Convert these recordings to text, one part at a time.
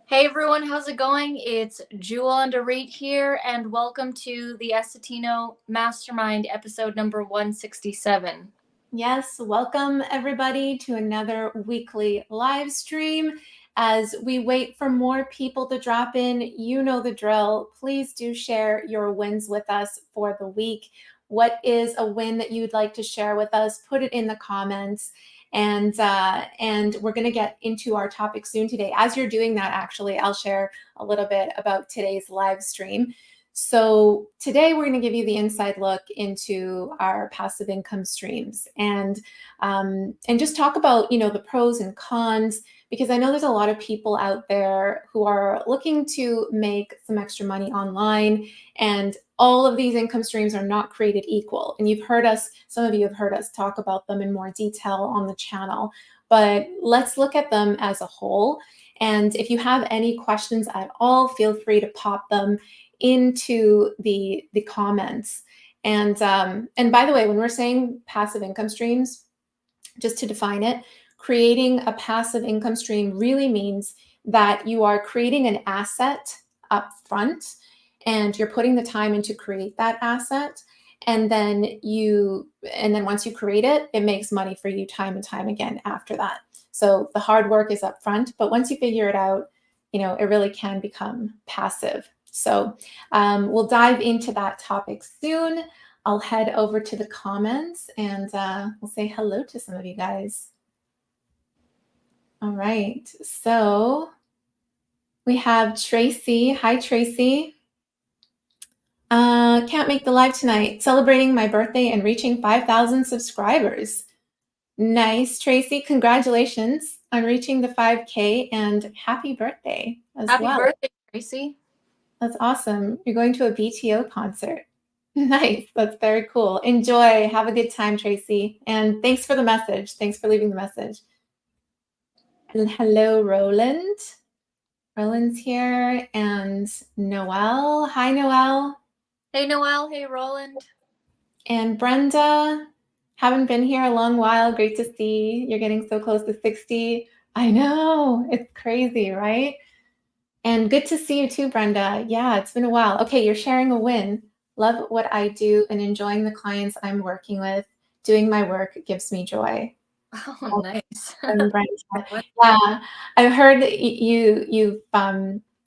Hey everyone, how's it going? It's Jewel and Auret here, and welcome to the Essetino Mastermind episode number 167. Yes, welcome everybody to another weekly live stream. As we wait for more people to drop in, you know the drill. Please do share your wins with us for the week. What is a win that you'd like to share with us? Put it in the comments. And we're going to get into our topic soon today. As you're doing that, actually, I'll share a little bit about today's live stream. So today we're going to give you the inside look into our passive income streams and just talk about, the pros and cons, because I know there's a lot of people out there who are looking to make some extra money online, and all of these income streams are not created equal. And some of you have heard us talk about them in more detail on the channel, but let's look at them as a whole. And if you have any questions at all, feel free to pop them into the comments. And by the way, when we're saying passive income streams, just to define it, creating a passive income stream really means that you are creating an asset up front and you're putting the time in to create that asset. And then once you create it, it makes money for you time and time again after that. So the hard work is up front, but once you figure it out, it really can become passive. So we'll dive into that topic soon. I'll head over to the comments and we'll say hello to some of you guys. All right, so we have Tracy. Hi, Tracy. Can't make the live tonight. Celebrating my birthday and reaching 5,000 subscribers. Nice, Tracy. Congratulations on reaching the 5K and happy birthday as well. Happy birthday, Tracy. That's awesome. You're going to a BTO concert. Nice. That's very cool. Enjoy. Have a good time, Tracy. And thanks for the message. Thanks for leaving the message. And hello, Roland. Roland's here. And Noelle. Hi, Noelle. Hey, Noelle. Hey, Roland. And Brenda. Haven't been here a long while. Great to see. You're getting so close to 60. I know. It's crazy, right? And good to see you too, Brenda. Yeah, it's been a while. Okay, you're sharing a win. Love what I do and enjoying the clients I'm working with. Doing my work gives me joy. Oh, nice. And Brenda, yeah, I've heard you've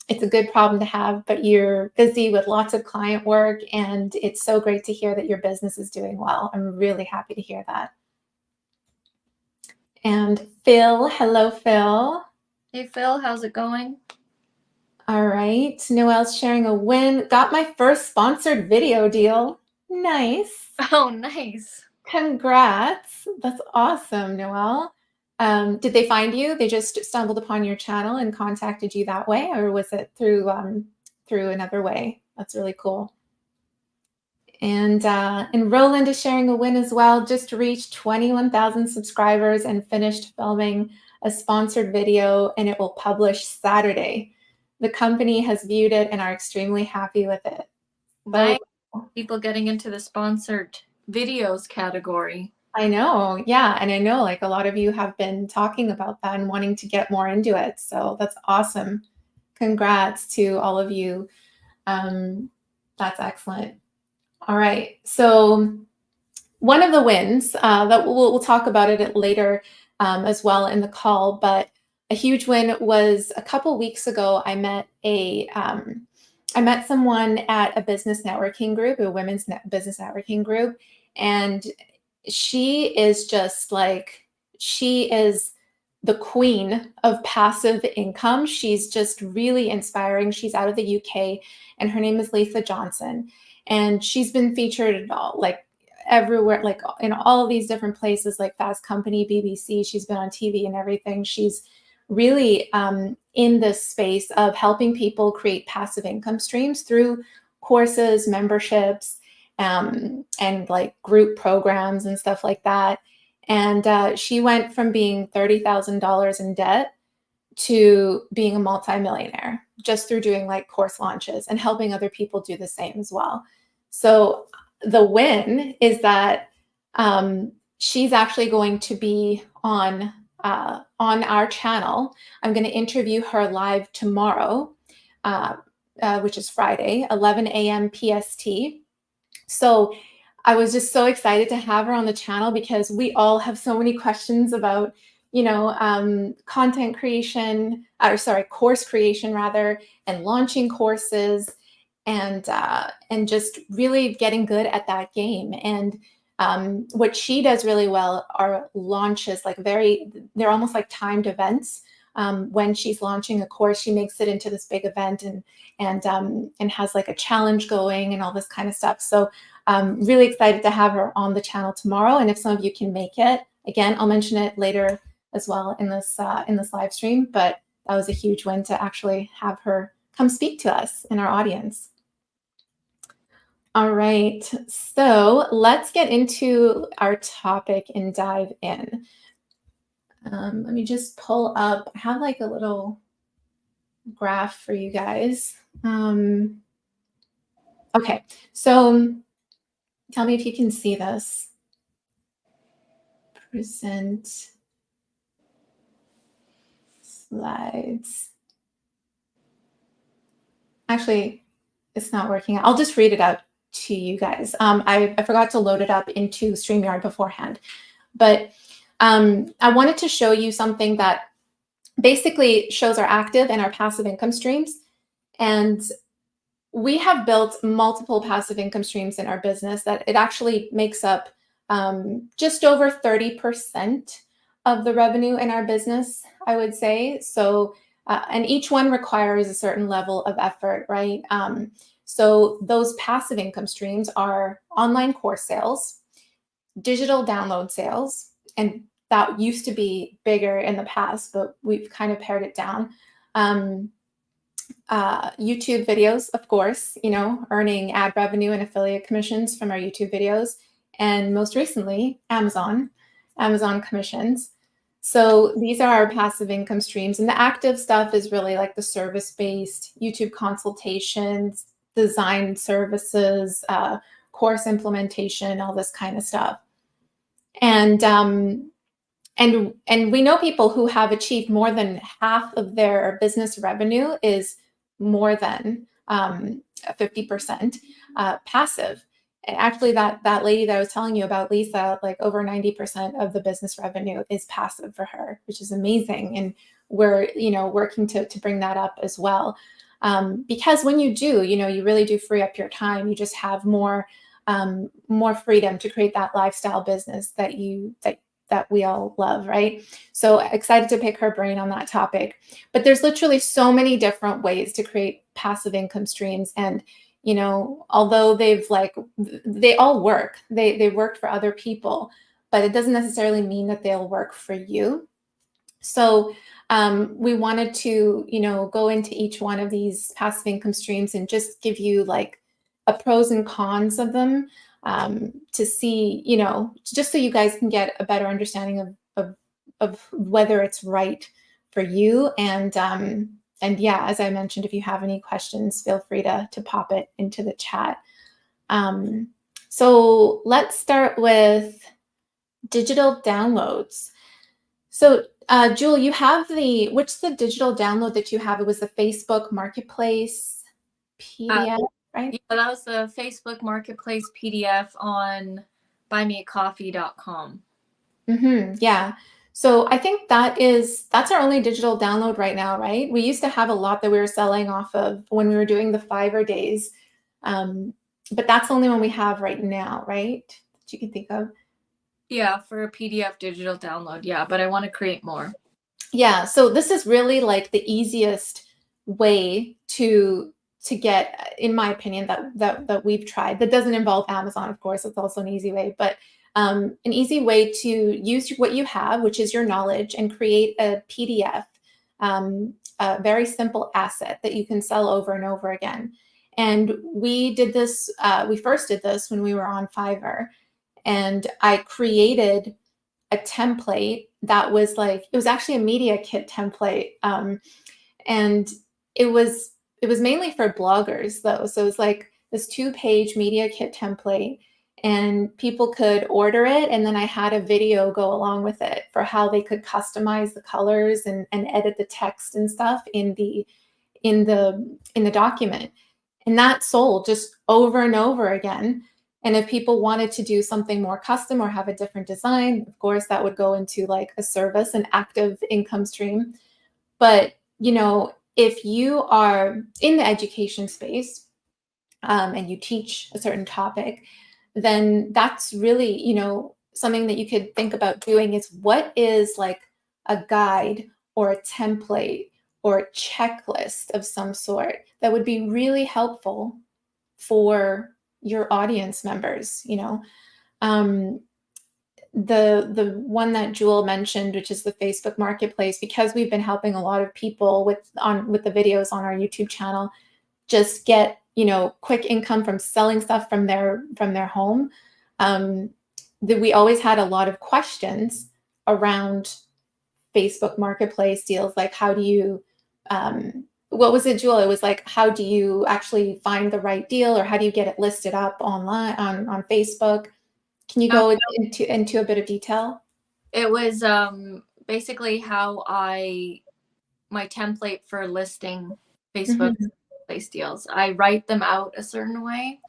it's a good problem to have, but you're busy with lots of client work, and it's so great to hear that your business is doing well. I'm really happy to hear that. And Phil, hello, Phil. Hey, Phil, how's it going? All right, Noelle's sharing a win. Got my first sponsored video deal. Nice. Oh, nice. Congrats. That's awesome, Noelle. Did they find you? They just stumbled upon your channel and contacted you that way, or was it through another way? That's really cool. And Roland is sharing a win as well. Just reached 21,000 subscribers and finished filming a sponsored video, and it will publish Saturday. The company has viewed it and are extremely happy with it. Nice. People getting into the sponsored videos category. I know. Yeah. And I know like a lot of you have been talking about that and wanting to get more into it. So that's awesome. Congrats to all of you. That's excellent. All right. So one of the wins that we'll talk about it later as well in the call, but a huge win was a couple weeks ago. I met someone at a business networking group, a women's business networking group, and she is just like, she is the queen of passive income. She's just really inspiring. She's out of the UK, and her name is Lisa Johnson, and she's been featured at all, like everywhere, like in all of these different places, like Fast Company, BBC. She's been on TV and everything. She's really in this space of helping people create passive income streams through courses, memberships, and like group programs and stuff like that. And she went from being $30,000 in debt to being a multimillionaire just through doing like course launches and helping other people do the same as well. So the win is that she's actually going to be on our channel. I'm going to interview her live tomorrow, which is Friday, 11 a.m. PST. So I was just so excited to have her on the channel because we all have so many questions about, content creation, course creation rather, and launching courses, and just really getting good at that game. And what she does really well are launches, like they're almost like timed events. When she's launching a course, she makes it into this big event and has like a challenge going and all this kind of stuff. So really excited to have her on the channel tomorrow. And if some of you can make it, again, I'll mention it later as well in this live stream. But that was a huge win to actually have her come speak to us in our audience. All right, so let's get into our topic and dive in. Let me just pull up, I have like a little graph for you guys. Okay, so tell me if you can see this. Present slides. Actually, it's not working. I'll just read it out to you guys. I forgot to load it up into StreamYard beforehand, but I wanted to show you something that basically shows our active and our passive income streams. And we have built multiple passive income streams in our business that it actually makes up just over 30% of the revenue in our business, I would say. So, and each one requires a certain level of effort, right? So those passive income streams are online course sales, digital download sales, and that used to be bigger in the past, but we've kind of pared it down. YouTube videos, of course, earning ad revenue and affiliate commissions from our YouTube videos. And most recently, Amazon commissions. So these are our passive income streams. And the active stuff is really like the service-based YouTube consultations, design services, course implementation, all this kind of stuff. And we know people who have achieved more than half of their business revenue is more than 50% passive. And actually, that lady that I was telling you about, Lisa, like over 90% of the business revenue is passive for her, which is amazing. And we're working to bring that up as well, because when you do, you really do free up your time. You just have more freedom to create that lifestyle business that we all love, right? So excited to pick her brain on that topic. But there's literally so many different ways to create passive income streams. And, although they all work, they worked for other people, but it doesn't necessarily mean that they'll work for you. So we wanted to, go into each one of these passive income streams and just give you like a pros and cons of them, to see, just so you guys can get a better understanding of whether it's right for you. And yeah, as I mentioned, if you have any questions, feel free to pop it into the chat. So let's start with digital downloads. So Jewel, you have what's the digital download that you have? It was the Facebook Marketplace PDF, right? Yeah, that was the Facebook Marketplace PDF on buymeacoffee.com. Yeah. So I think that's our only digital download right now, right? We used to have a lot that we were selling off of when we were doing the Fiverr days. But that's the only one we have right now, right? That you can think of. Yeah, for a PDF digital download. Yeah, but I want to create more. Yeah, so this is really like the easiest way to get, in my opinion, that we've tried. That doesn't involve Amazon, of course. It's also an easy way, but an easy way to use what you have, which is your knowledge, and create a PDF, a very simple asset that you can sell over and over again. And we did this. We first did this when we were on Fiverr, and I created a template that was like, it was actually a media kit template, and it was mainly for bloggers though. So it was like this 2-page media kit template, and people could order it, and then I had a video go along with it for how they could customize the colors and edit the text and stuff in the document. And that sold just over and over again. And if people wanted to do something more custom or have a different design, of course, that would go into like a service, an active income stream. But, if you are in the education space, and you teach a certain topic, then that's really, something that you could think about doing is, what is like a guide or a template or a checklist of some sort that would be really helpful for your audience members. The one that Jewel mentioned, which is the Facebook Marketplace, because we've been helping a lot of people with the videos on our YouTube channel just get quick income from selling stuff from their home. That we always had a lot of questions around Facebook Marketplace deals, like how do you what was it, Jewel? It was like, how do you actually find the right deal, or how do you get it listed up online on Facebook? Can you go into a bit of detail? It was basically how my template for listing Facebook place deals. I write them out a certain way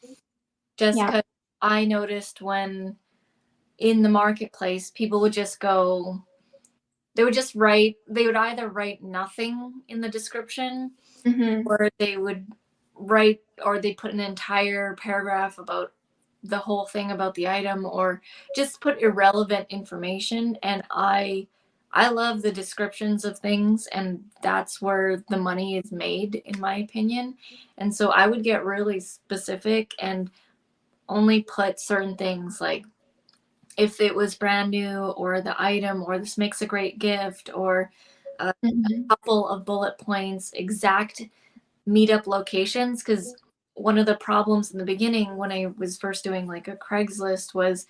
just Yeah. because I noticed when in the marketplace, people would just go, they would either write nothing in the description, or they would write, or they'd put an entire paragraph about the whole thing about the item, or just put irrelevant information. And I love the descriptions of things, and that's where the money is made, in my opinion. And so I would get really specific and only put certain things, like if it was brand new, or the item, or this makes a great gift, or a couple of bullet points, exact meetup locations. Because one of the problems in the beginning when I was first doing like a Craigslist was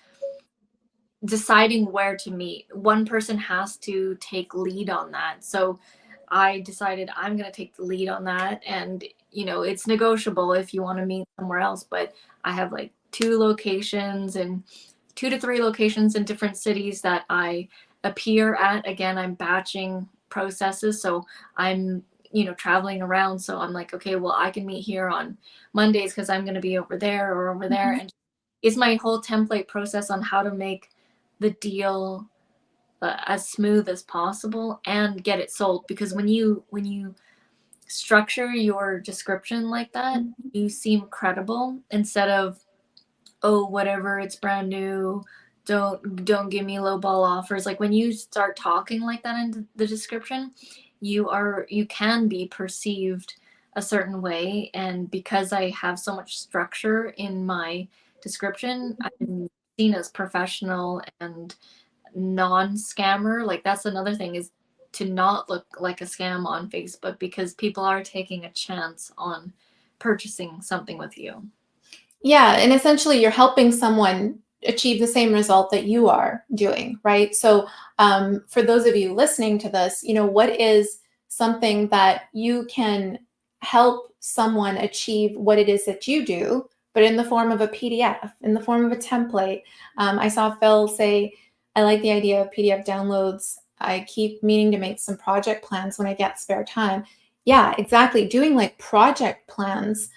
deciding where to meet. One person has to take lead on that. So I decided I'm going to take the lead on that. And, it's negotiable if you want to meet somewhere else. But I have like 2 to 3 locations in different cities that I appear at. Again, I'm batching processes. So I'm, traveling around. So I'm like, okay, well, I can meet here on Mondays because I'm going to be over there or over there. And it's my whole template process on how to make the deal as smooth as possible and get it sold. Because when you structure your description like that, you seem credible, instead of, oh, whatever, it's brand new, don't give me low ball offers. Like when you start talking like that in the description, you can be perceived a certain way. And because I have so much structure in my description, I'm seen as professional and non-scammer. Like that's another thing, is to not look like a scam on Facebook, because people are taking a chance on purchasing something with you. Yeah, and essentially you're helping someone achieve the same result that you are doing, right? So for those of you listening to this, what is something that you can help someone achieve what it is that you do, but in the form of a PDF, in the form of a template. I saw Phil say, I like the idea of PDF downloads. I keep meaning to make some project plans when I get spare time. Yeah, exactly. Doing like project plans,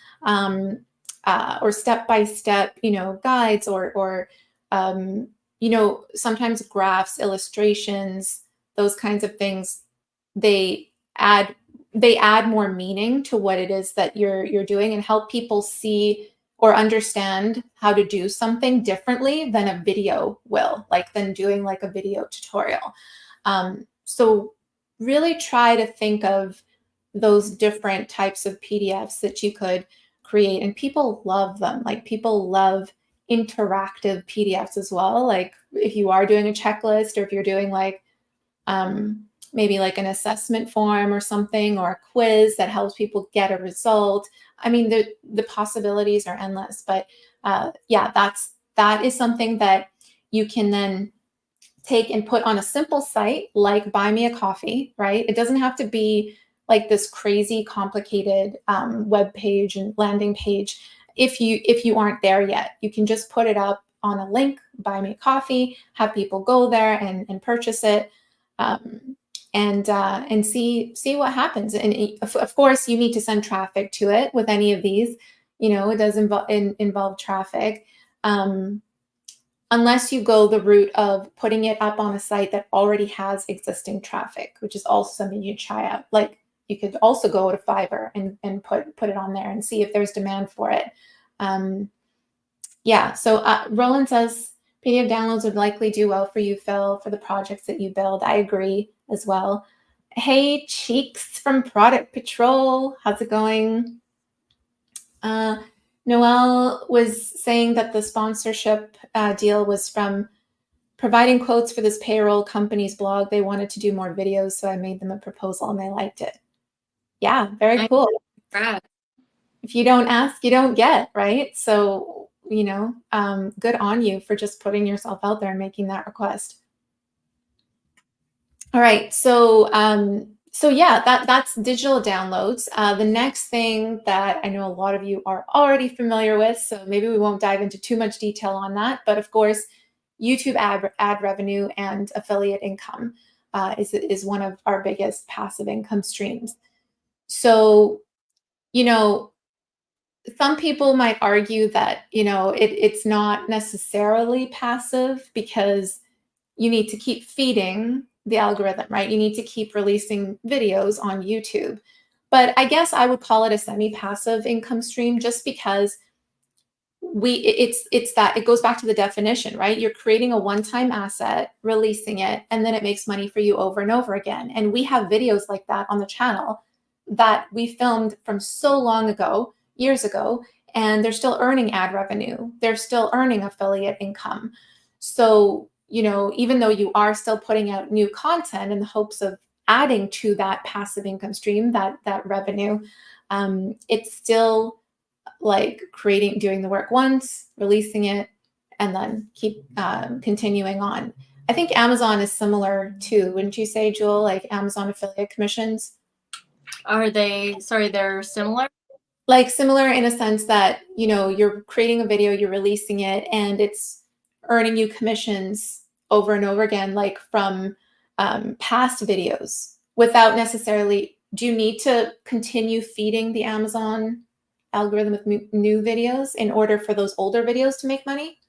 or step-by-step, guides, or you know, sometimes graphs, illustrations, those kinds of things, they add more meaning to what it is that you're doing, and help people see or understand how to do something differently than a video will, like than doing like a video tutorial. So really try to think of those different types of PDFs that you could create, and people love them. Like people love interactive PDFs as well. Like if you are doing a checklist, or if you're doing like maybe like an assessment form or something, or a quiz that helps people get a result. I mean, the possibilities are endless. But yeah, that is something that you can then take and put on a simple site like Buy Me a Coffee, right? It doesn't have to be like this crazy complicated web page and landing page. If you aren't there yet, you can just put it up on a link, Buy Me a Coffee, have people go there and purchase it, and see what happens. And of course, you need to send traffic to it with any of these. You know, it does involve traffic. Unless you go the route of putting it up on a site that already has existing traffic, which is also something you try out. Like you could also go to Fiverr and put it on there and see if there's demand for it. Yeah, so Roland says PDF downloads would likely do well for you, Phil, for the projects that you build. I agree as well. Hey, Cheeks from Product Patrol, how's it going? Noelle was saying that the sponsorship deal was from providing quotes for this payroll company's blog. They wanted to do more videos, so I made them a proposal and they liked it. Yeah, very cool. If you don't ask, you don't get, right? So, you know, good on you for just putting yourself out there and making that request. All right, so yeah, that's digital downloads. The next thing that I know a lot of you are already familiar with, so maybe we won't dive into too much detail on that, but of course, YouTube ad revenue and affiliate income is one of our biggest passive income streams. So, you know, some people might argue that, you know, it's not necessarily passive because you need to keep feeding the algorithm, right? You need to keep releasing videos on YouTube. But I guess I would call it a semi-passive income stream just because it's that it goes back to the definition, right? You're creating a one-time asset, releasing it, and then it makes money for you over and over again. And we have videos like that on the channel that we filmed from so long ago, years ago, and they're still earning ad revenue. They're still earning affiliate income. So, you know, even though you are still putting out new content in the hopes of adding to that passive income stream, that revenue, it's still like doing the work once, releasing it, and then keep continuing on. I think Amazon is similar too, wouldn't you say, Jewel? Like Amazon affiliate commissions? Are they, sorry, they're similar? Like similar in a sense that, you know, you're creating a video, you're releasing it, and it's earning you commissions over and over again, like from past videos without necessarily, do you need to continue feeding the Amazon algorithm with new videos in order for those older videos to make money?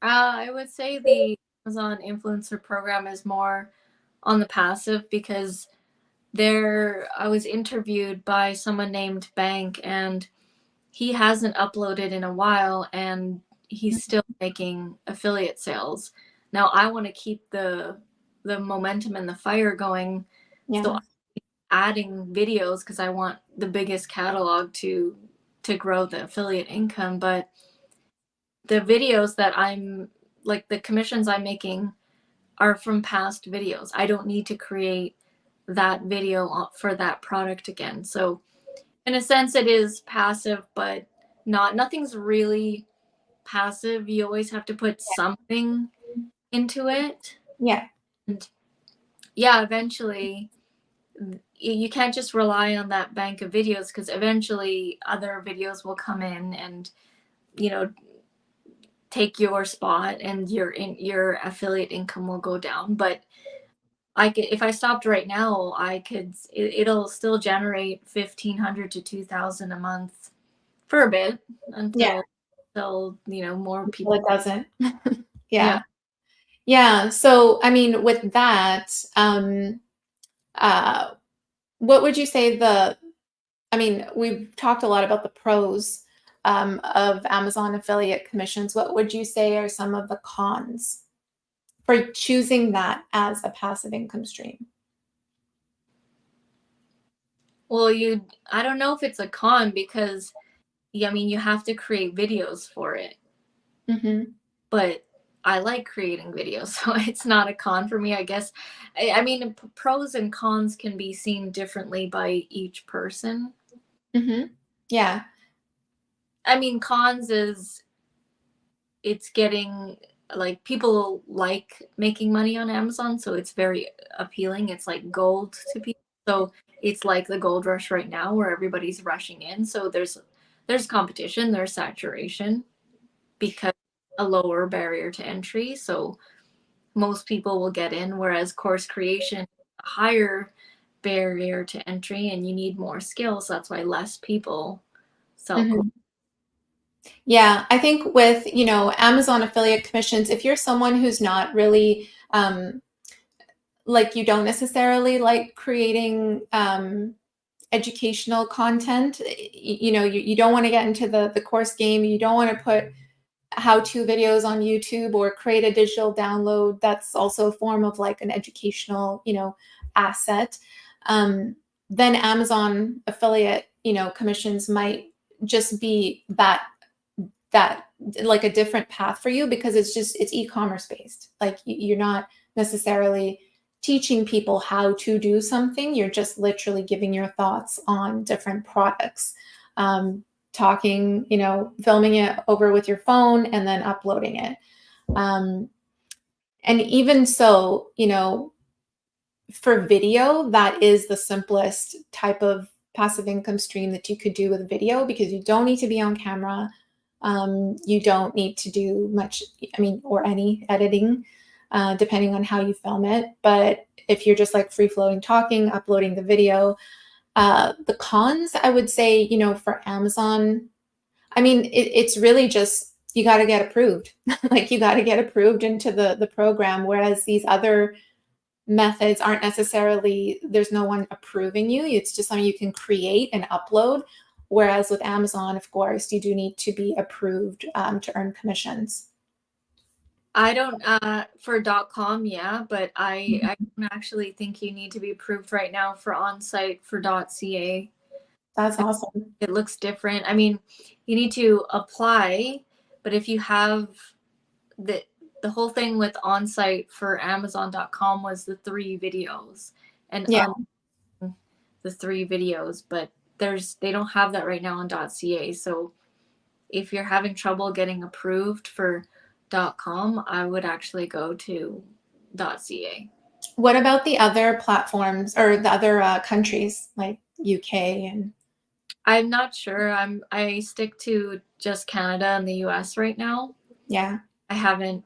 I would say the Amazon influencer program is more on the passive because I was interviewed by someone named Bank, and he hasn't uploaded in a while and he's still making affiliate sales. Now I want to keep the momentum and the fire going. Yeah. So I'm adding videos because I want the biggest catalog to grow the affiliate income. But the videos that I'm like, the commissions I'm making are from past videos. I don't need to create that video for that product again. So in a sense it is passive, but nothing's really passive. You always have to put something into it. Yeah. And yeah, eventually you can't just rely on that bank of videos, because eventually other videos will come in and, you know, take your spot, and your affiliate income will go down. But if I stopped right now, it'll still generate 1,500 to 2,000 a month for a bit until you know, more people. Well, it doesn't. Yeah. Yeah. So, I mean, with that, what would you say I mean, we've talked a lot about the pros of Amazon affiliate commissions. What would you say are some of the cons for choosing that as a passive income stream? Well, I don't know if it's a con because, yeah, I mean, you have to create videos for it, Mm-hmm. but I like creating videos, so it's not a con for me, I guess. I mean, pros and cons can be seen differently by each person. Mm-hmm. Yeah. I mean, cons is it's getting like people like making money on Amazon, so it's very appealing. It's like gold to people. So it's like the gold rush right now where everybody's rushing in. So there's competition, there's saturation because a lower barrier to entry. So most people will get in, whereas course creation, a higher barrier to entry and you need more skills. That's why less people sell courses. Mm-hmm. Yeah, I think with, Amazon affiliate commissions, if you're someone who's not really like you don't necessarily like creating educational content, you don't want to get into the course game, you don't want to put how-to videos on YouTube or create a digital download that's also a form of like an educational, asset, then Amazon affiliate, commissions might just be that like a different path for you because it's e-commerce based. Like you're not necessarily teaching people how to do something. You're just literally giving your thoughts on different products. Talking, filming it over with your phone and then uploading it. Um, and even so, for video, that is the simplest type of passive income stream that you could do with video because you don't need to be on camera. You don't need to do much, I mean, or any editing, depending on how you film it. But if you're just like free floating talking, uploading the video, the cons, I would say, for Amazon, I mean, it's really just you got to get approved. Like you got to get approved into the program. Whereas these other methods aren't necessarily, there's no one approving you. It's just something you can create and upload. Whereas with Amazon, of course, you do need to be approved to earn commissions. I don't for .com, yeah, but I don't actually think you need to be approved right now for on-site for .ca. That's awesome. It looks different. I mean, you need to apply, but if you have the the whole thing with on-site for Amazon.com was the 3 videos and Yeah. the 3 videos, but they don't have that right now on .ca. So if you're having trouble getting approved for .com, I would actually go to .ca. What about the other platforms or the other countries like UK and I'm not sure. I stick to just Canada and the US right now. yeah. I haven't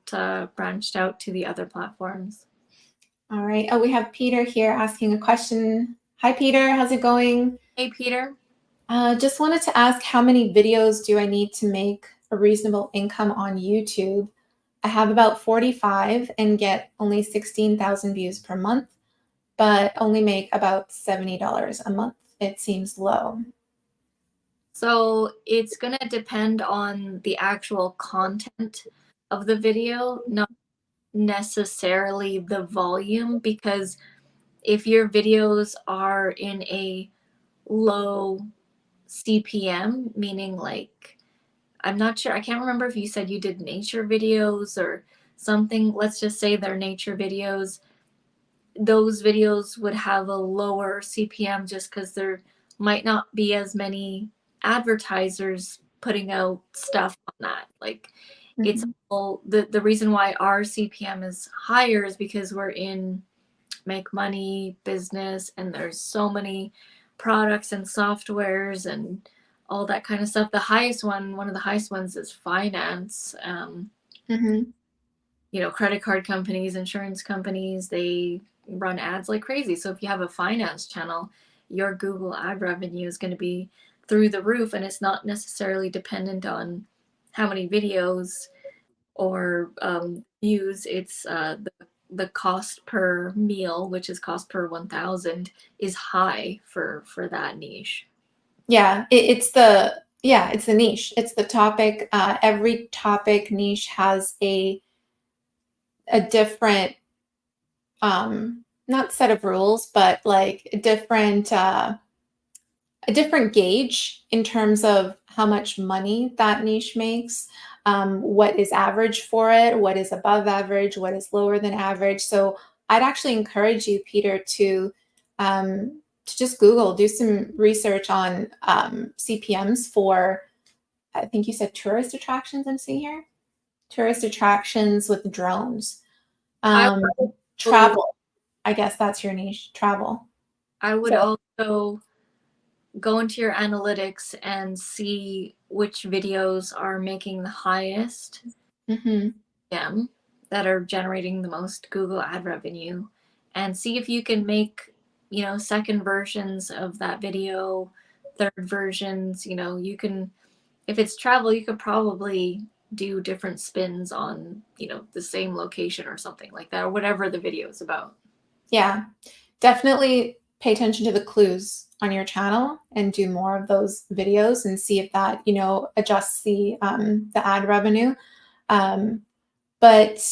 branched out to the other platforms. All right. Oh, we have Peter here asking a question. Hi, Peter. How's it going? Hey, Peter. Just wanted to ask how many videos do I need to make a reasonable income on YouTube? I have about 45 and get only 16,000 views per month, but only make about $70 a month. It seems low. So it's going to depend on the actual content of the video, not necessarily the volume, because if your videos are in a low CPM, meaning like, I'm not sure, I can't remember if you said you did nature videos or something. Let's just say they're nature videos. Those videos would have a lower CPM just because there might not be as many advertisers putting out stuff on that. Like it's Mhm. all the reason why our CPM is higher is because we're in make money business and there's so many products and softwares and all that kind of stuff. One of the highest ones is finance. Mhm. Credit card companies, insurance companies, they run ads like crazy. So if you have a finance channel, your Google ad revenue is going to be through the roof, and it's not necessarily dependent on how many videos or views. It's the cost per meal, which is cost per 1,000, is high for that niche. Yeah, it's the niche. It's the topic. Every topic niche has a different not set of rules, but like a different gauge in terms of how much money that niche makes, what is average for it, what is above average, what is lower than average. So I'd actually encourage you, Peter, to just Google, do some research on CPMs for, I think you said tourist attractions. I'm seeing here, tourist attractions with drones, I travel. I guess that's your niche, travel. I would So, also go into your analytics and see which videos are making the highest CPM, that are generating the most Google ad revenue, and see if you can make, second versions of that video, third versions. You can, if it's travel, you could probably do different spins on, the same location or something like that, or whatever the video is about. yeah, definitely pay attention to the clues on your channel and do more of those videos and see if that, adjusts the ad revenue. But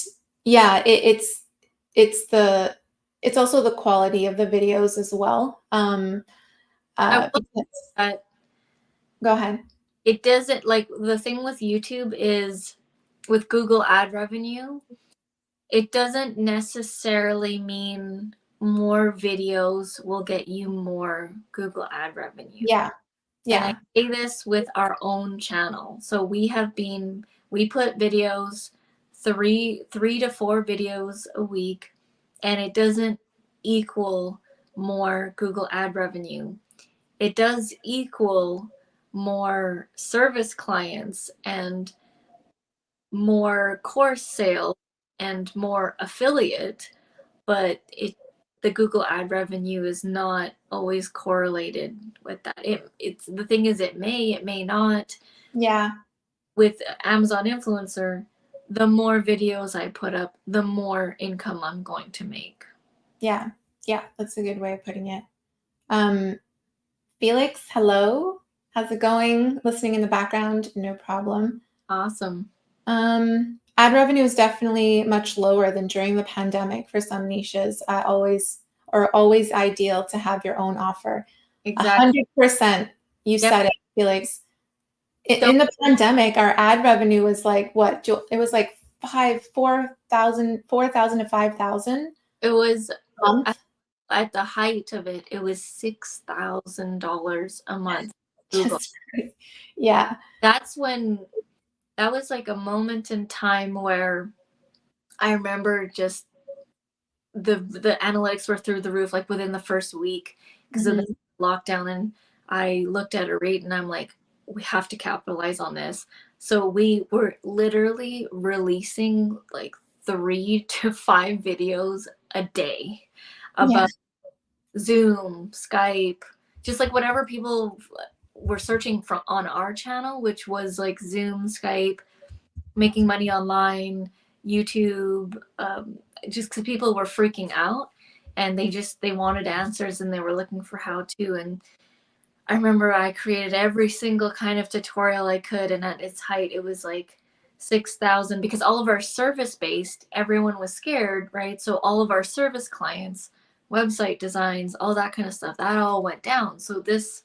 yeah, it's also the quality of the videos as well. I will Because, say that go ahead. it doesn't, like, the thing with YouTube is, with Google ad revenue, it doesn't necessarily mean more videos will get you more Google ad revenue. Yeah, And I yeah, say this with our own channel. So we put videos, three to four videos a week, and it doesn't equal more Google ad revenue. It does equal more service clients and more course sales and more affiliate, but the Google ad revenue is not always correlated with that. It's the thing is, it may not. yeah, With Amazon influencer, the more videos I put up, the more income I'm going to make. yeah, yeah. That's a good way of putting it. Um, Felix, hello. How's it going? Listening in the background, no problem. Awesome. Ad revenue is definitely much lower than during the pandemic for some niches. Always ideal to have your own offer. Exactly. 100%. You Yep. said it, Felix. So In the pandemic, our ad revenue was like what? It was like 4,000 to 5,000 it was, a month. at the height of it, it was $6,000 a month. Google. Just yeah, That's when that was like a moment in time where I remember just the analytics were through the roof, like within the first week, because of the mhm, lockdown. And I looked at a rate and I'm like, we have to capitalize on this. So we were literally releasing like 3 to 5 videos a day yeah, about Zoom, Skype, just like whatever people were searching from on our channel, which was like Zoom, Skype, making money online, YouTube, just because people were freaking out, and they wanted answers and they were looking for how to. And I remember I created every single kind of tutorial I could, and at its height, it was like 6,000, because all of our service based, everyone was scared, right? So all of our service clients, website designs, all that kind of stuff, that all went down. So this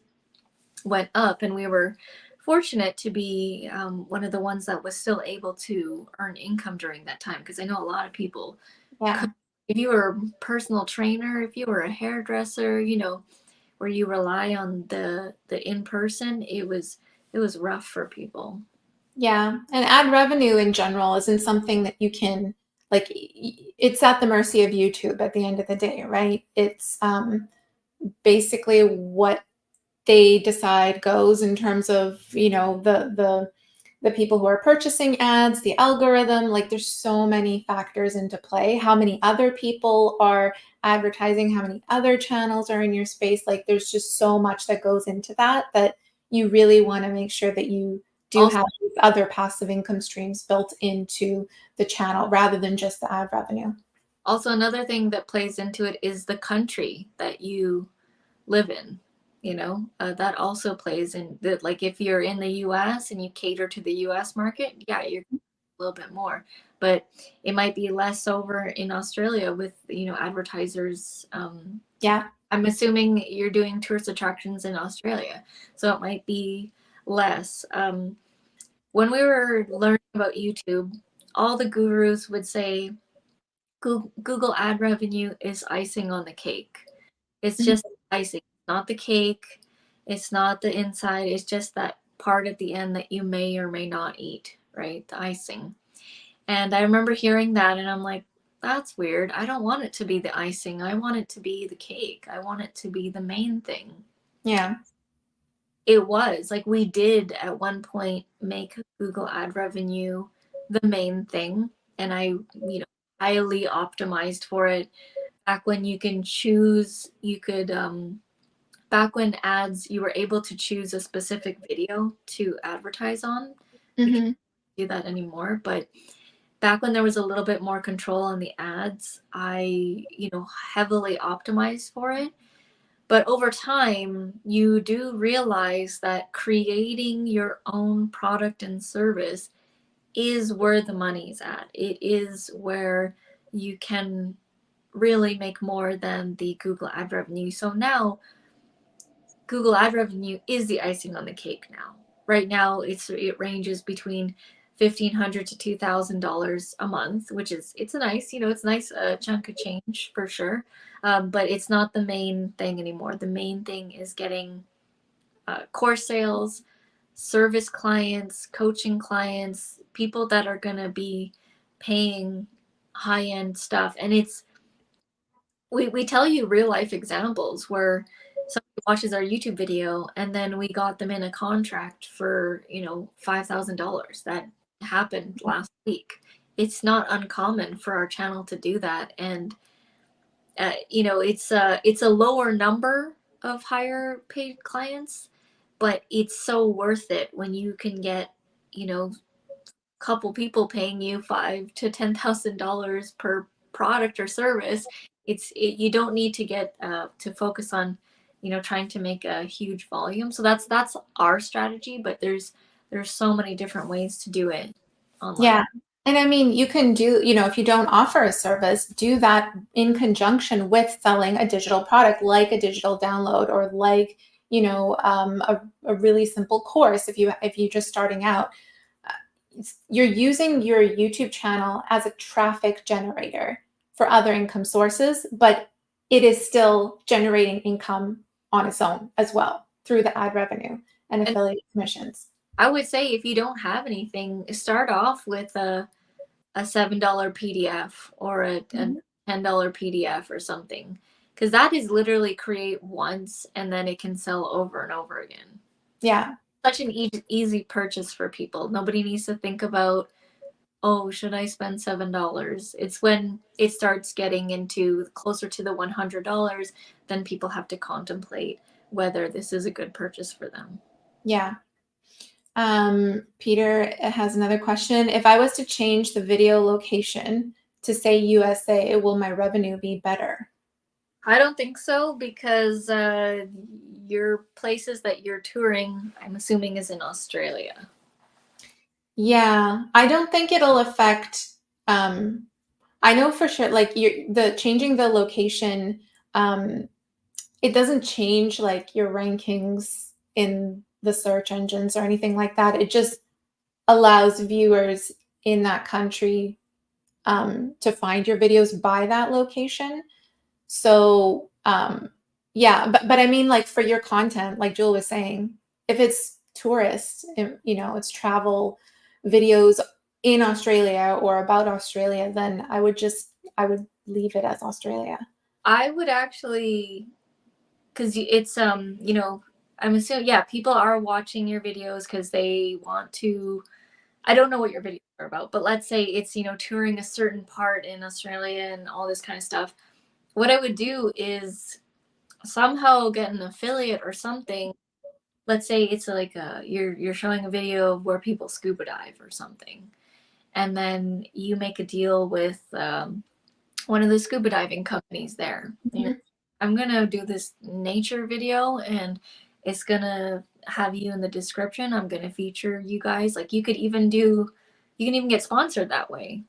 went up, and we were fortunate to be one of the ones that was still able to earn income during that time, because I know a lot of people yeah. could, if you were a personal trainer, if you were a hairdresser, where you rely on the in person, it was rough for people. Yeah, and ad revenue in general isn't something that you can like. It's at the mercy of YouTube at the end of the day, right? It's basically what they decide goes in terms of the people who are purchasing ads, the algorithm. Like, there's so many factors into play. How many other people are advertising? How many other channels are in your space? Like, there's just so much that goes into that you really want to make sure that you do have these other passive income streams built into the channel rather than just the ad revenue. Also, another thing that plays into it is the country that you live in. That also plays in that. Like if you're in the US and you cater to the US market, yeah, you're a little bit more, but it might be less over in Australia with, advertisers. Yeah. I'm assuming you're doing tourist attractions in Australia, so it might be less. When we were learning about YouTube, all the gurus would say Google ad revenue is icing on the cake. It's just icing, not the cake. It's not the inside. It's just that part at the end that you may or may not eat, right? The icing. And I remember hearing that and I'm like, that's weird. I don't want it to be the icing. I want it to be the cake. I want it to be the main thing. Yeah. It was like we did at one point make Google ad revenue the main thing. And I, highly optimized for it back when you can choose, back when ads, you were able to choose a specific video to advertise on. We can't do that anymore. But back when there was a little bit more control on the ads, I, heavily optimized for it. But over time, you do realize that creating your own product and service is where the money's at. It is where you can really make more than the Google ad revenue. So now Google ad revenue is the icing on the cake now. Right now it ranges between $1,500 to $2,000 a month, which is it's a nice, it's a nice chunk of change for sure. But it's not the main thing anymore. The main thing is getting course sales, service clients, coaching clients, people that are going to be paying high end stuff. And we tell you real life examples where somebody watches our YouTube video and then we got them in a contract for, $5,000. That happened last week. It's not uncommon for our channel to do that. And, it's a lower number of higher paid clients, but it's so worth it when you can get, couple people paying you $5,000 to $10,000 per product or service. You don't need to get to focus on, trying to make a huge volume. So that's our strategy. But there's so many different ways to do it online. Yeah. And I mean, you can do, if you don't offer a service, do that in conjunction with selling a digital product like a digital download or like, a really simple course. If you're just starting out, you're using your YouTube channel as a traffic generator for other income sources, but it is still generating income on its own as well through the ad revenue and affiliate commissions. I would say if you don't have anything, start off with a $7 PDF or a $10 PDF or something, because that is literally create once and then it can sell over and over again. Yeah. Such an easy purchase for people. Nobody needs to think about, oh, should I spend $7? It's when it starts getting into closer to the $100, then people have to contemplate whether this is a good purchase for them. Yeah. Peter has another question. If I was to change the video location to say USA, will my revenue be better? I don't think so, because your places that you're touring, I'm assuming, is in Australia. Yeah, I don't think it'll affect. I know for sure, like the changing the location, it doesn't change like your rankings in the search engines or anything like that. It just allows viewers in that country to find your videos by that location. So yeah, but I mean, like for your content, like Jewel was saying, if it's tourist, it's travel videos in Australia or about Australia, then I would leave it as Australia. I would actually, because it's I'm assuming, yeah, people are watching your videos because they want to. I don't know what your videos are about, but let's say it's touring a certain part in Australia and all this kind of stuff. What I would do is somehow get an affiliate or something let's say it's like you're showing a video of where people scuba dive or something, and then you make a deal with one of the scuba diving companies there. Mhm. I'm gonna do this nature video, and it's gonna have you in the description. I'm gonna feature you guys. Like you can even get sponsored that way,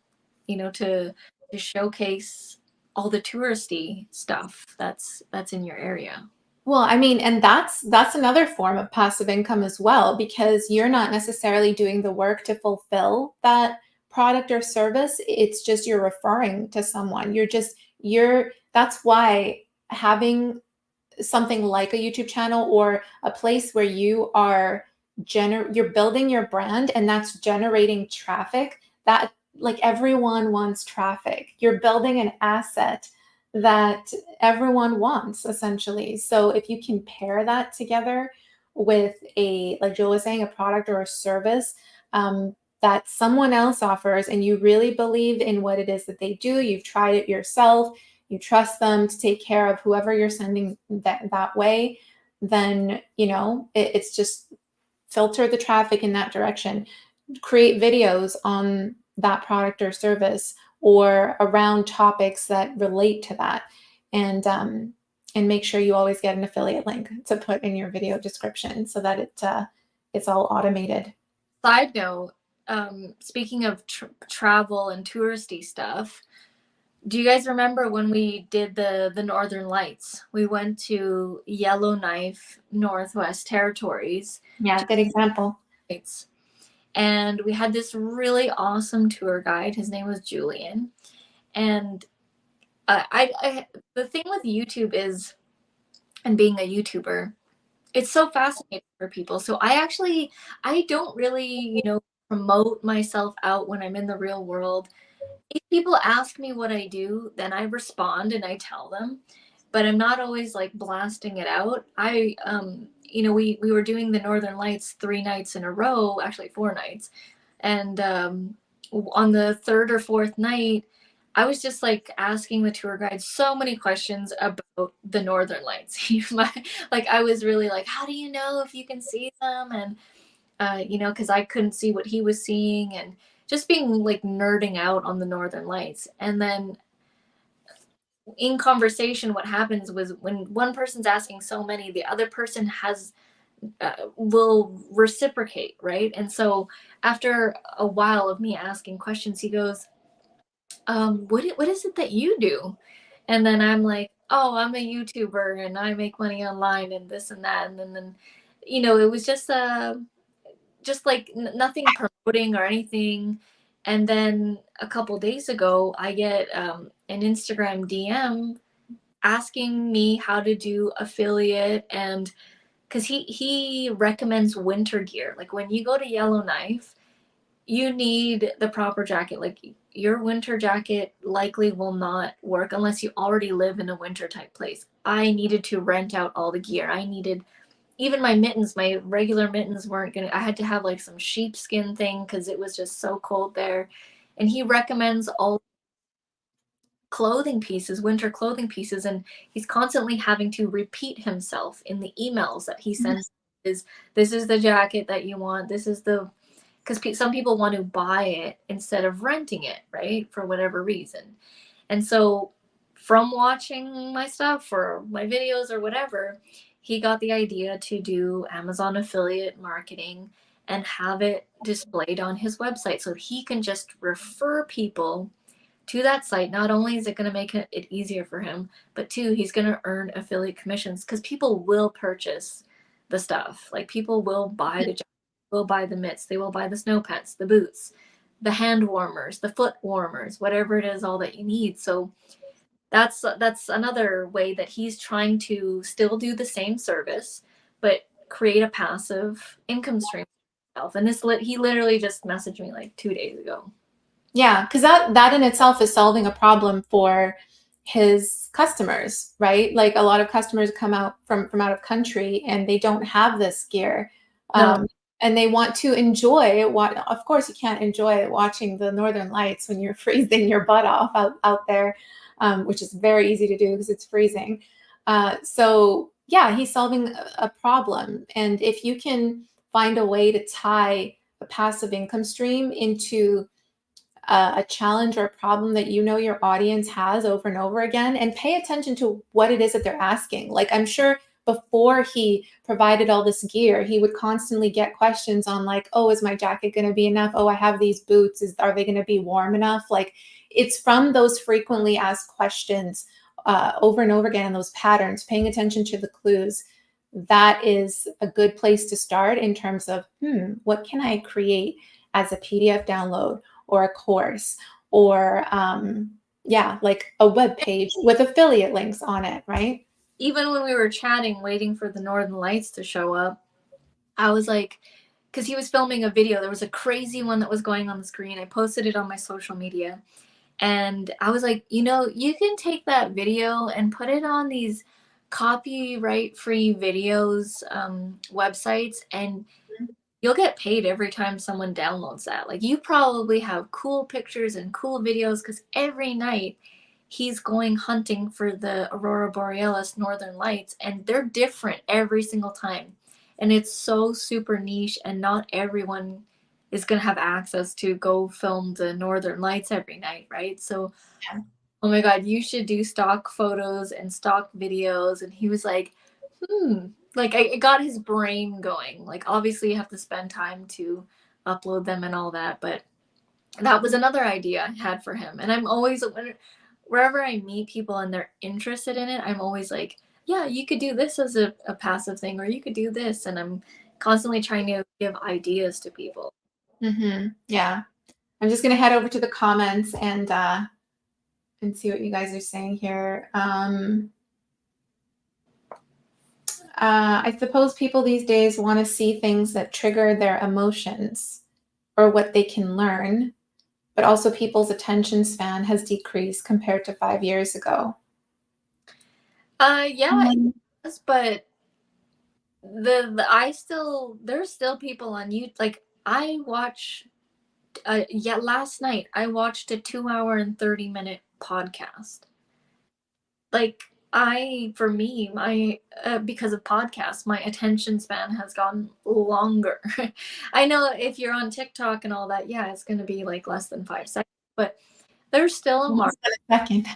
to showcase all the touristy stuff that's in your area. Well, I mean, and that's another form of passive income as well, because you're not necessarily doing the work to fulfill that product or service. It's just you're referring to someone. You're that's why having something like a YouTube channel or a place where you're building your brand and that's generating traffic, that like everyone wants traffic. You're building an asset that everyone wants essentially. So if you can pair that together with like Joel was saying, a product or a service that someone else offers, and you really believe in what it is that they do, you've tried it yourself, you trust them to take care of whoever you're sending that way, then it's just filter the traffic in that direction, create videos on that product or service or around topics that relate to that, and make sure you always get an affiliate link to put in your video description so that it's all automated. Side note, speaking of travel and touristy stuff, do you guys remember when we did the Northern Lights? We went to Yellowknife, Northwest Territories. Yeah, good example. And we had this really awesome tour guide. His name was Julian. And the thing with YouTube is, and being a YouTuber, it's so fascinating for people. So I don't really, promote myself out when I'm in the real world. If people ask me what I do, then I respond and I tell them, but I'm not always like blasting it out. We were doing the Northern Lights 3 nights in a row, actually 4 nights. And on the third or fourth night, I was just like asking the tour guide so many questions about the Northern Lights. Like I was really like, how do you know if you can see them? And because I couldn't see what he was seeing, and just being like nerding out on the Northern Lights. And then in conversation, what happens was when one person's asking so many, the other person will reciprocate, right? And so after a while of me asking questions, he goes, what is it that you do? And then I'm like, oh, I'm a YouTuber and I make money online and this and that. And then it was just like nothing promoting or anything. And then a couple days ago, I get an Instagram DM asking me how to do affiliate, and because he recommends winter gear. Like when you go to Yellowknife, you need the proper jacket. Like your winter jacket likely will not work unless you already live in a winter type place. I needed to rent out all the gear. I needed even my mittens, my regular mittens weren't gonna, I had to have like some sheepskin thing because it was just so cold there. And he recommends all clothing pieces, winter clothing pieces, and he's constantly having to repeat himself in the emails that he sends. Is this is the jacket that you want? This is the, because some people want to buy it instead of renting it, right? For whatever reason. And so from watching my stuff or my videos or whatever, he got the idea to do Amazon affiliate marketing and have it displayed on his website so he can just refer people to that site. Not only is it going to make it easier for him, but two, he's going to earn affiliate commissions because people will purchase the stuff. Like people will buy the jacket, will buy the mitts, they will buy the snow pants, the boots, the hand warmers, the foot warmers, whatever it is, all that you need. So that's another way that he's trying to still do the same service, but create a passive income stream for himself. And he literally just messaged me like 2 days ago. Yeah, because that in itself is solving a problem for his customers, right? Like a lot of customers come out from out of country and they don't have this gear. No. And they want to enjoy what, of course you can't enjoy watching the Northern Lights when you're freezing your butt off out there, which is very easy to do because it's freezing. So yeah, he's solving a problem. And if you can find a way to tie a passive income stream into a challenge or a problem that you know your audience has over and over again, and pay attention to what it is that they're asking. Like, I'm sure before he provided all this gear, he would constantly get questions on like, oh, is my jacket going to be enough? Oh, I have these boots. Are they going to be warm enough? Like, it's from those frequently asked questions over and over again, and those patterns, paying attention to the clues. That is a good place to start in terms of, what can I create as a PDF download or a course, or like a web page with affiliate links on it, right? Even when we were chatting, waiting for the Northern Lights to show up, I was like, because he was filming a video, there was a crazy one that was going on the screen. I posted it on my social media, and I was like, you can take that video and put it on these copyright-free videos websites, and you'll get paid every time someone downloads that. Like, you probably have cool pictures and cool videos, because every night he's going hunting for the Aurora Borealis Northern Lights, and they're different every single time. And it's so super niche, and not everyone is going to have access to go film the Northern Lights every night, right? So, oh my God, you should do stock photos and stock videos. And he was like, like, it got his brain going. Like, obviously you have to spend time to upload them and all that, but that was another idea I had for him. And I'm always, wherever I meet people and they're interested in it, I'm always like, yeah, you could do this as a passive thing, or you could do this. And I'm constantly trying to give ideas to people. Yeah. I'm just going to head over to the comments and see what you guys are saying here. I suppose people these days want to see things that trigger their emotions or what they can learn, but also people's attention span has decreased compared to 5 years ago. Yeah, it does, but there's still people on YouTube. Like, I watch, last night I watched a 2 hour and 30-minute podcast. Like, for me, my because of podcasts, my attention span has gotten longer. I know if you're on TikTok and all that, yeah, it's going to be like less than 5 seconds, but there's still a market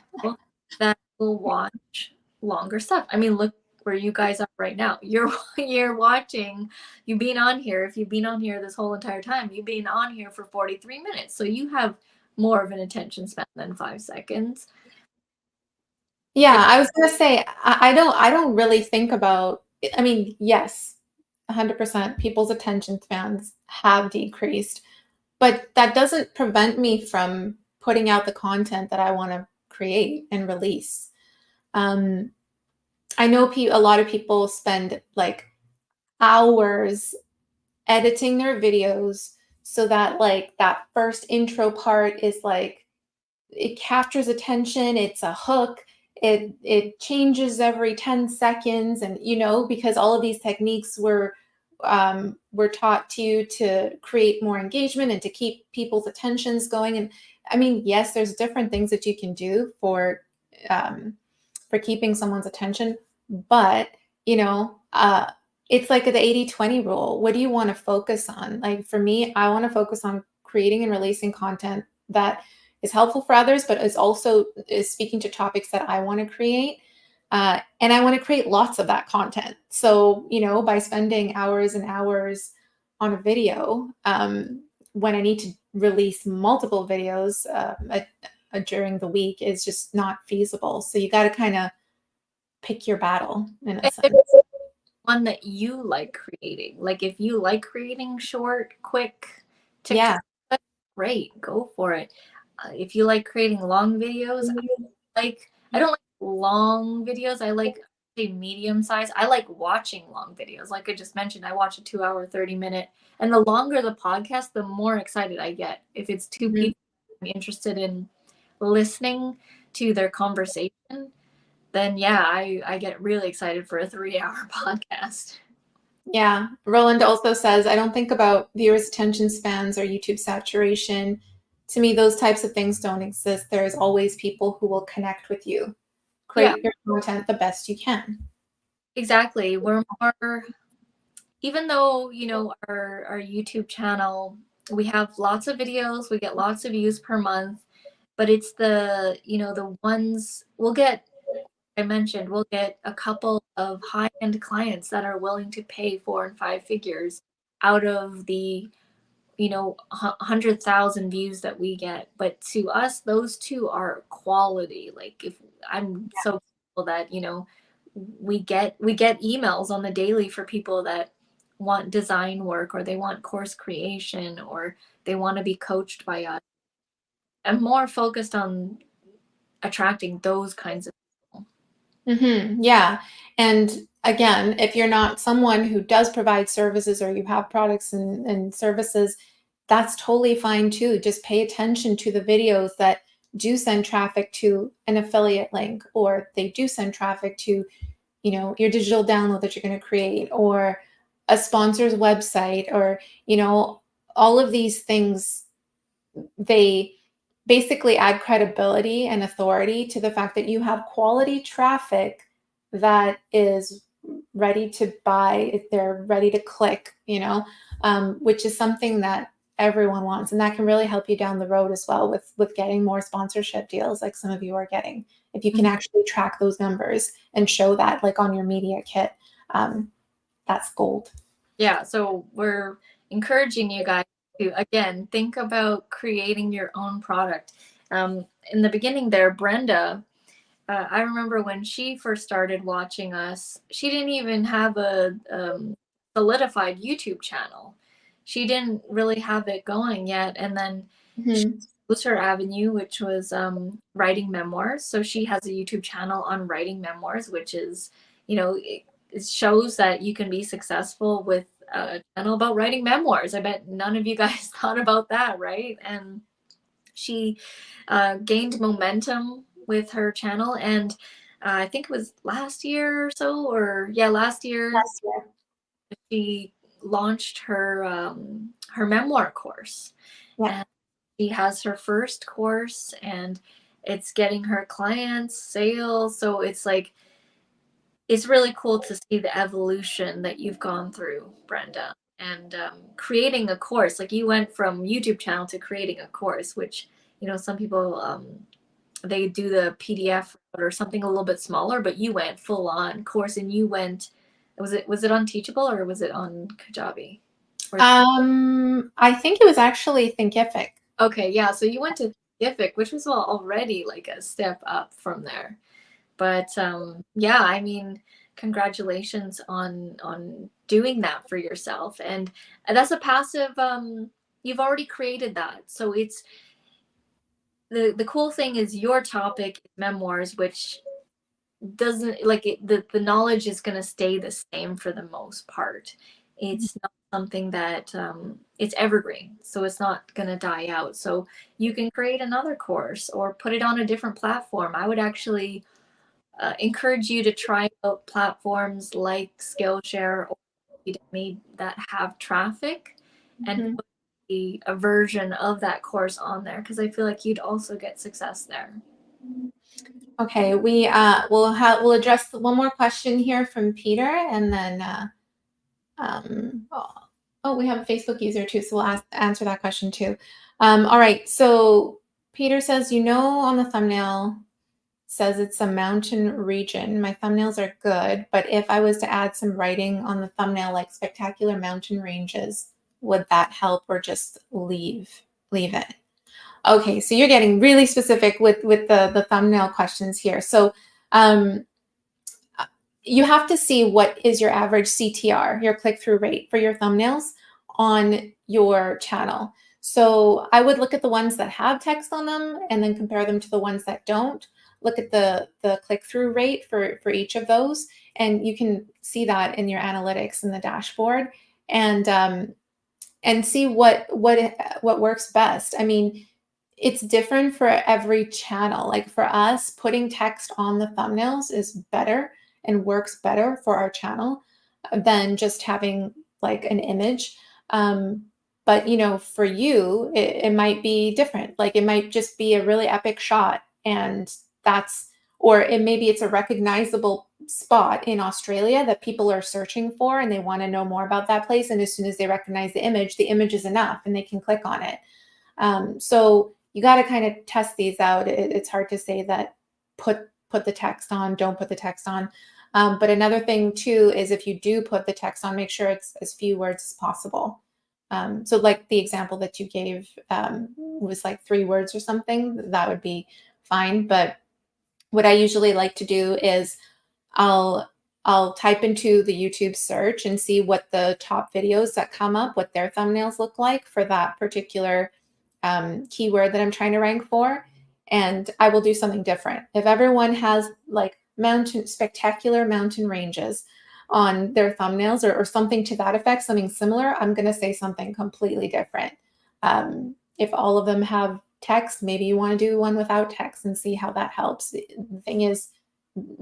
that will watch longer stuff. I mean, look where you guys are right now. You're watching, you've been on here. If you've been on here this whole entire time, you've been on here for 43 minutes. So you have more of an attention span than 5 seconds. Yeah, I was gonna say, I don't really think about, I mean, yes, 100% people's attention spans have decreased, but that doesn't prevent me from putting out the content that I want to create and release. I know a lot of people spend like hours editing their videos so that like that first intro part is like, it captures attention, it's a hook, it changes every 10 seconds, and because all of these techniques were taught to you to create more engagement and to keep people's attentions going. And I mean, yes, there's different things that you can do for keeping someone's attention, but it's like the 80-20 rule. What do you want to focus on? Like, for me, I want to focus on creating and releasing content that is helpful for others, but is speaking to topics that I want to create. And I want to create lots of that content. So, by spending hours and hours on a video, when I need to release multiple videos during the week, is just not feasible. So you got to kind of pick your battle in a sense. One that you like creating. Like, if you like creating short, quick TikTok, yeah, great, go for it. If you like creating long videos, I don't like long videos. I like, say, medium size. I like watching long videos. Like I just mentioned, I watch a 2 hour, 30-minute, and the longer the podcast, the more excited I get. If it's two people I'm interested in listening to their conversation, then yeah, I get really excited for a 3 hour podcast. Yeah. Roland also says, I don't think about viewers' attention spans or YouTube saturation. To me, those types of things don't exist. There's always people who will connect with you. Create your content the best you can. Exactly. We're more, even though, you know, our YouTube channel, we have lots of videos, we get lots of views per month, but it's the, you know, the ones we'll get, I mentioned, we'll get a couple of high-end clients that are willing to pay 4 and 5 figures out of the, you know, 100,000 views that we get. But to us, those two are quality. Like, if I'm so grateful that, you know, we get emails on the daily for people that want design work, or they want course creation, or they want to be coached by us. I'm more focused on attracting those kinds of people. Yeah. And again, if you're not someone who does provide services or you have products and services, that's totally fine too. Just pay attention to the videos that do send traffic to an affiliate link, or they do send traffic to, you know, your digital download that you're going to create, or a sponsor's website, or, you know, all of these things, they basically add credibility and authority to the fact that you have quality traffic that is ready to buy, if they're ready to click, you know, which is something that everyone wants, and that can really help you down the road as well with getting more sponsorship deals like some of you are getting. If you can actually track those numbers and show that, like on your media kit, that's gold. Yeah, so we're encouraging you guys to, again, think about creating your own product. In the beginning there, Brenda, I remember when she first started watching us, she didn't even have a solidified YouTube channel. She didn't really have it going yet. And then she chose her avenue, which was writing memoirs. So she has a YouTube channel on writing memoirs, which is, you know, it shows that you can be successful with a channel about writing memoirs. I bet none of you guys thought about that, right? And she gained momentum with her channel, and I think it was last year or so, or yeah, last year Yes, yeah. she launched her memoir course, Yeah. and she has her first course, and it's getting her clients, sales. So it's like, it's really cool to see the evolution that you've gone through, Brenda, and creating a course. Like, you went from YouTube channel to creating a course, which, you know, some people they do the PDF or something a little bit smaller, but you went full on course, and you went. Was it on Teachable, or was it on Kajabi? I think it was actually Thinkific. Okay, yeah. So you went to Thinkific, which was already like a step up from there. But yeah, I mean, congratulations on doing that for yourself, and that's a passive. You've already created that, so it's the cool thing is your topic is memoirs, which doesn't like it, the knowledge is going to stay the same for the most part. It's not something that it's evergreen, so it's not going to die out. So you can create another course or put it on a different platform. I would actually encourage you to try out platforms like Skillshare or Udemy that have traffic, and put a version of that course on there, because I feel like you'd also get success there. Okay, we'll address one more question here from Peter, and then we have a Facebook user too, so we'll answer that question too. All right, so Peter says, you know, on the thumbnail says it's a mountain region. My thumbnails are good, but if I was to add some writing on the thumbnail, like spectacular mountain ranges, would that help, or just leave it? Okay, so you're getting really specific with the thumbnail questions here. So you have to see what is your average CTR, your click-through rate for your thumbnails on your channel. So I would look at the ones that have text on them and then compare them to the ones that don't. Look at the click-through rate for each of those, and you can see that in your analytics in the dashboard, and see what works best. I mean, it's different for every channel. Like for us, putting text on the thumbnails is better and works better for our channel than just having like an image. But you know, for you, it might be different. Like it might just be a really epic shot, and that's or maybe it's a recognizable spot in Australia that people are searching for and they want to know more about that place. And as soon as they recognize the image is enough and they can click on it. So you got to kind of test these out. It's hard to say that put the text on, don't put the text on. But another thing too is if you do put the text on, make sure it's as few words as possible. So like the example that you gave was like 3 words or something, that would be fine. But what I usually like to do is I'll type into the YouTube search and see what the top videos that come up, what their thumbnails look like for that particular keyword that I'm trying to rank for. And I will do something different. If everyone has like spectacular mountain ranges on their thumbnails or something to that effect, something similar, I'm going to say something completely different. If all of them have text, maybe you want to do one without text and see how that helps. The thing is,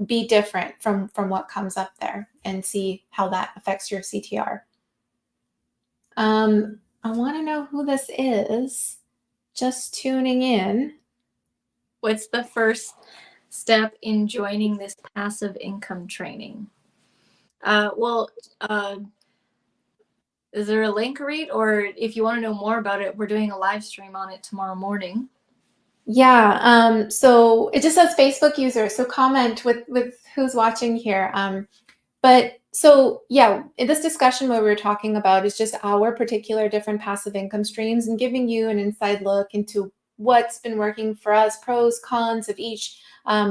be different from what comes up there and see how that affects your CTR. I want to know who this is. Just tuning in. What's the first step in joining this passive income training? Is there a link, Reed? Or if you want to know more about it, we're doing a live stream on it tomorrow morning. Yeah, so it just says Facebook user. So comment with who's watching here. But so yeah, in this discussion, what we were talking about is just our particular different passive income streams and giving you an inside look into what's been working for us, pros, cons of each,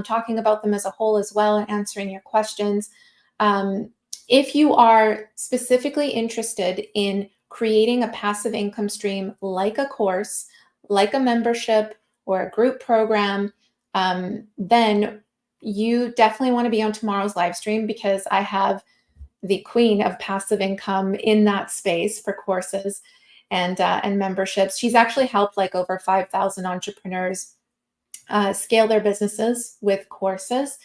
talking about them as a whole as well and answering your questions. If you are specifically interested in creating a passive income stream like a course, like a membership, or a group program, then you definitely want to be on tomorrow's live stream because I have the queen of passive income in that space for courses and memberships. She's actually helped like over 5,000 entrepreneurs scale their businesses with courses.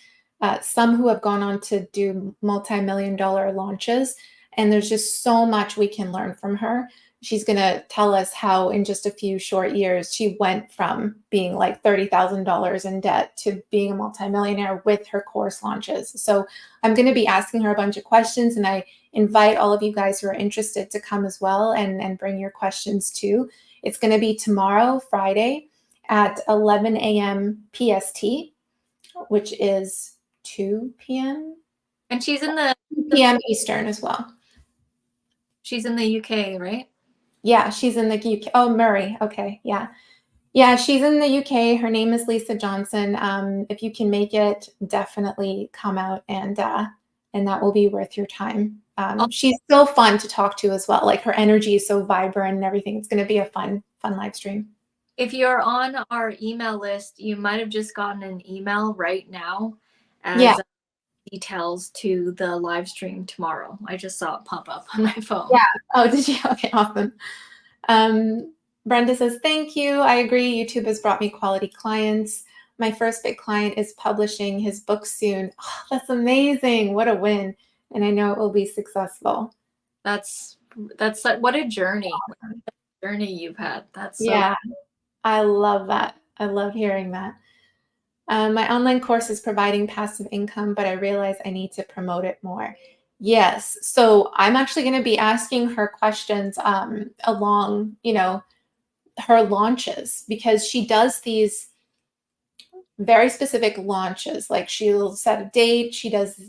Some who have gone on to do multi-million-dollar launches. And there's just so much we can learn from her. She's going to tell us how in just a few short years, she went from being like $30,000 in debt to being a multimillionaire with her course launches. So I'm going to be asking her a bunch of questions, and I invite all of you guys who are interested to come as well and bring your questions too. It's going to be tomorrow, Friday, at 11 a.m. PST, which is 2 p.m. And she's in the p.m. Eastern as well. She's in the UK, right? Yeah, she's in the UK. Oh, Murray. Okay, yeah. Yeah, she's in the UK. Her name is Lisa Johnson. If you can make it, definitely come out and that will be worth your time. She's so fun to talk to as well. Like her energy is so vibrant and everything. It's going to be a fun live stream. If you're on our email list, you might have just gotten an email right now as details to the live stream tomorrow. I just saw it pop up on my phone. Yeah. Oh, did you? Okay, awesome. Brenda says, thank you. I agree. YouTube has brought me quality clients. My first big client is publishing his book soon. Oh, that's amazing. What a win. And I know it will be successful. That's like, what a journey. What a journey you've had. That's so yeah. I love that. I love hearing that. My online course is providing passive income, but I realize I need to promote it more. Yes. So I'm actually going to be asking her questions along, her launches, because she does these very specific launches. Like she'll set a date. She does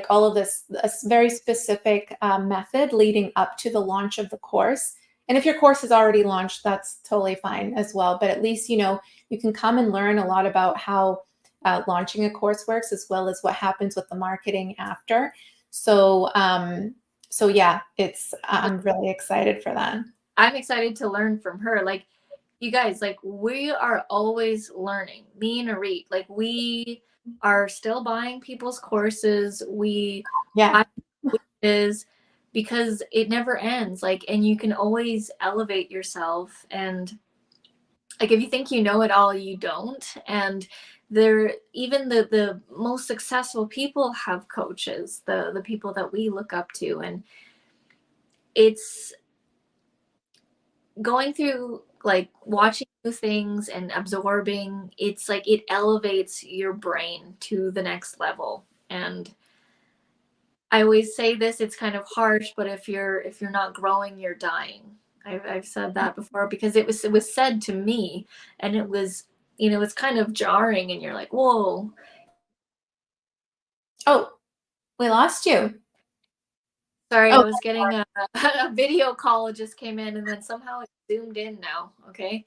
all of this, a very specific method leading up to the launch of the course. And if your course is already launched, that's totally fine as well. But at least, you can come and learn a lot about how launching a course works, as well as what happens with the marketing after. So yeah, I'm really excited for that. I'm excited to learn from her. Like, you guys, like, we are always learning. Me and Auret, like, we are still buying people's courses. Is because it never ends. Like, and you can always elevate yourself. And like, if you think you know it all, you don't. And even the most successful people have coaches, the people that we look up to. And it's going through like watching new things and absorbing, it's like it elevates your brain to the next level. And I always say this, it's kind of harsh, but if you're not growing, you're dying. I've said that before because it was said to me, and it was, it's kind of jarring, and you're like, whoa. Oh, we lost you. Sorry, Oh, I was getting a video call. It just came in, and then somehow it zoomed in now. Okay.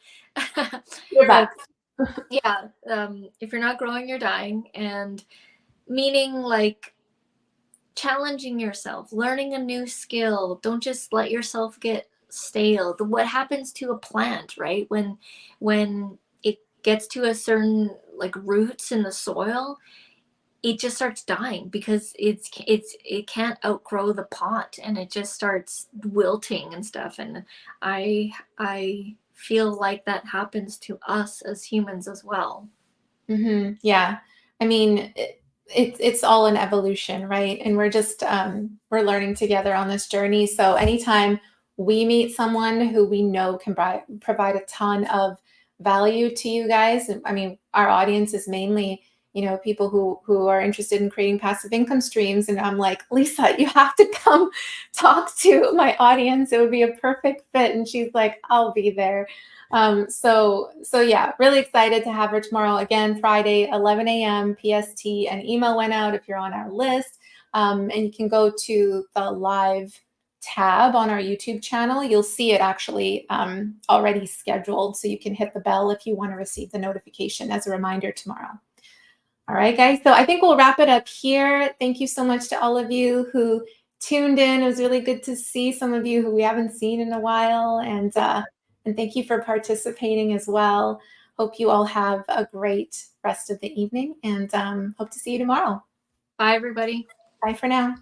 you're So back. yeah, if you're not growing, you're dying, and meaning like challenging yourself, learning a new skill. Don't just let yourself get stale. What happens to a plant, right? When it gets to a certain like roots in the soil, it just starts dying because it can't outgrow the pot, and it just starts wilting and stuff. And I feel like that happens to us as humans as well. Yeah. I mean, it's all an evolution, right? And we're just we're learning together on this journey. So anytime we meet someone who we know can provide a ton of value to you guys, I mean, our audience is mainly, people who are interested in creating passive income streams. And I'm like, Lisa, you have to come talk to my audience. It would be a perfect fit. And she's like, I'll be there. So yeah, really excited to have her tomorrow. Again, Friday, 11 a.m. PST. An email went out if you're on our list. And you can go to the live tab on our YouTube channel. You'll see it actually already scheduled. So you can hit the bell if you want to receive the notification as a reminder tomorrow. All right, guys. So I think we'll wrap it up here. Thank you so much to all of you who tuned in. It was really good to see some of you who we haven't seen in a while. And thank you for participating as well. Hope you all have a great rest of the evening, and hope to see you tomorrow. Bye, everybody. Bye for now.